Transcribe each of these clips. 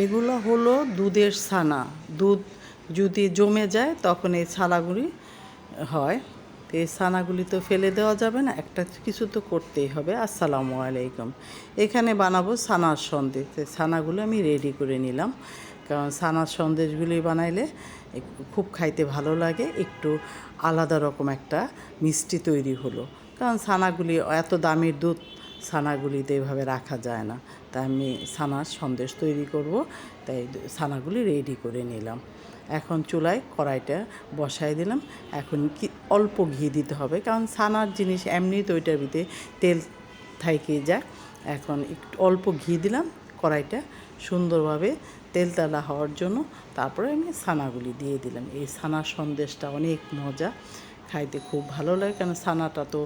এগুলো হলো দুধের ছানা। দুধ যদি জমে যায় তখন এই ছানাগুলি হয়। তো এই ছানাগুলি তো ফেলে দেওয়া যাবে না, একটা কিছু তো করতেই হবে। আসসালামু আলাইকুম। এখানে বানাবো ছানার সন্দেশ। ছানাগুলো আমি রেডি করে নিলাম, কারণ ছানার সন্দেশগুলি বানাইলে খুব খাইতে ভালো লাগে। একটু আলাদা রকম একটা মিষ্টি তৈরি হলো, কারণ ছানাগুলি এত দামের দুধ, ছানাগুলিতে এভাবে রাখা যায় না। তাই আমি ছানার সন্দেশ তৈরি করব, তাই ছানাগুলি রেডি করে নিলাম। এখন চুলায় কড়াইটা বসাই দিলাম। এখন কি অল্প ঘি দিতে হবে, কারণ ছানার জিনিস এমনি তো ওইটার ভিতরে তেল থাইকে যায়। এখন একটু অল্প ঘি দিলাম, কড়াইটা সুন্দরভাবে তেলতেলা হওয়ার জন্য। তারপরে আমি ছানাগুলি দিয়ে দিলাম। এই ছানার সন্দেশটা অনেক মজা, খাইতে খুব ভালো লাগে, কারণ ছানাটা তো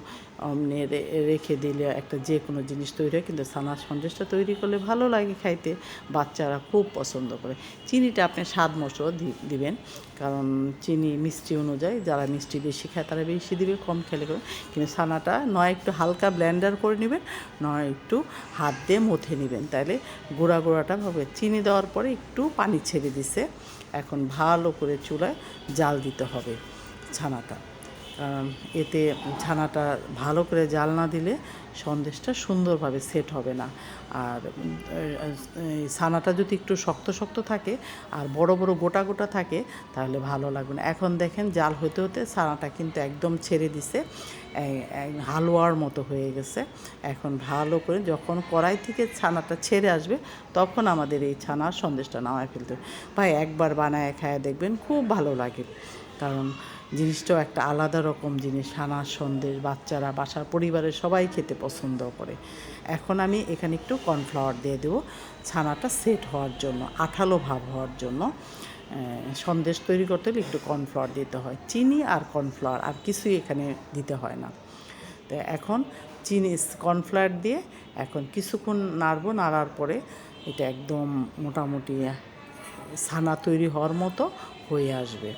রেখে দিলে একটা যে কোনো জিনিস তৈরি হয়, কিন্তু ছানার সন্দেশটা তৈরি করলে ভালো লাগে খাইতে। বাচ্চারা খুব পছন্দ করে। চিনিটা আপনি স্বাদ মতো দিবেন, কারণ চিনি মিষ্টি অনুযায়ী, যারা মিষ্টি বেশি খায় তারা বেশি দিবে, কম খেলে করে। কিন্তু ছানাটা নয় একটু হালকা ব্লেন্ডার করে নেবেন, নয় একটু হাত দিয়ে মথে নেবেন, তাহলে গোড়াটা হবে। চিনি দেওয়ার পরে একটু পানি ছেড়ে দিছে। এখন ভালো করে চুলায় জাল দিতে হবে ছানাটা, কারণ এতে ছানাটা ভালো করে জাল না দিলে সন্দেশটা সুন্দরভাবে সেট হবে না। আর ছানাটা যদি একটু শক্ত শক্ত থাকে আর বড় বড় গোটা গোটা থাকে তাহলে ভালো লাগবে না। এখন দেখেন জাল হতে হতে ছানাটা কিন্তু একদম ছেড়ে দিছে, হালুয়ার মতো হয়ে গেছে। এখন ভালো করে যখন কড়াই থেকে ছানাটা ছেড়ে আসবে তখন আমাদের এই ছানার সন্দেশটা নামায় ফেলতে হবে। ভাই একবার বানায় খায় দেখবেন, খুব ভালো লাগে, কারণ জিনিসটাও একটা আলাদা রকম জিনিস। ছানার সন্দেশ বাচ্চারা, বাসার পরিবারের সবাই খেতে পছন্দ করে। এখন আমি এখানে একটু কর্নফ্লাওয়ার দিয়ে দেবো, ছানাটা সেট হওয়ার জন্য, আঠালো ভাব হওয়ার জন্য। সন্দেশ তৈরি করতে হলে একটু কর্নফ্লাওয়ার দিতে হয়, চিনি আর কর্নফ্লাওয়ার, আর কিছুই এখানে দিতে হয় না। তো এখন চিনি কর্নফ্লাওয়ার দিয়ে এখন কিছুক্ষণ নাড়বো, নাড়ার পরে এটা একদম মোটামুটি ছানা তৈরি হওয়ার মতো হয়ে আসবে।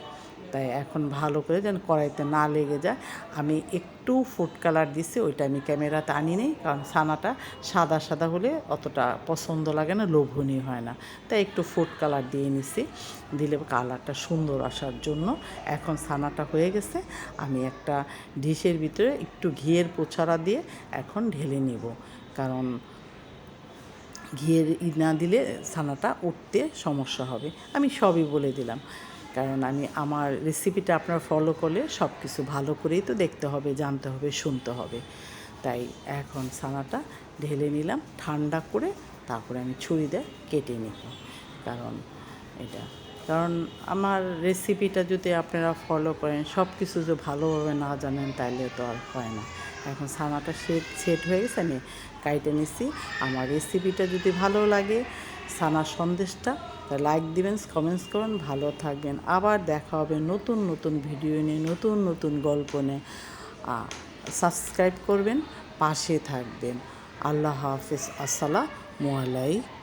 তাই এখন ভালো করে যেন কড়াইতে না লেগে যায়। আমি একটু ফুড কালার দিছি, ওইটা আমি ক্যামেরাতে আনি নেই, কারণ ছানাটা সাদা সাদা হলে অতটা পছন্দ লাগে না, লোভনীয় হয় না। তাই একটু ফুড কালার দিয়ে নিছি, দিলে কালারটা সুন্দর আসার জন্য। এখন ছানাটা হয়ে গেছে, আমি একটা ডিশের ভিতরে একটু ঘিয়ের পোছাড়া দিয়ে এখন ঢেলে নিব, কারণ ঘিয়ের না দিলে ছানাটা উঠতে সমস্যা হবে। আমি সবই বলে দিলাম, কারণ আমার রেসিপিটা আপনারা ফলো করলে সব কিছু ভালো করেই তো দেখতে হবে, জানতে হবে, শুনতে হবে। তাই এখন ছানাটা ঢেলে নিলাম, ঠান্ডা করে তারপরে আমি ছুরি দিয়ে কেটে নিব। কারণ আমার রেসিপিটা যদি আপনারা ফলো করেন, সব কিছু যদি ভালোভাবে না জানেন তাহলে তো আর হয় না। এখন ছানাটা সেট হয়ে গেছে, আমি কাইটে নিচ্ছি। আমার রেসিপিটা যদি ভালো লাগে, ছানার সন্দেশটা, লাইক দিবেন, কমেন্টস করুন, ভালো থাকবেন। আবার দেখা হবে নতুন নতুন ভিডিও নিয়ে, নতুন নতুন গল্প নিয়ে। সাবস্ক্রাইব করবেন, পাশে থাকবেন। আল্লাহ হাফেজ, আসসালামু আলাইকুম।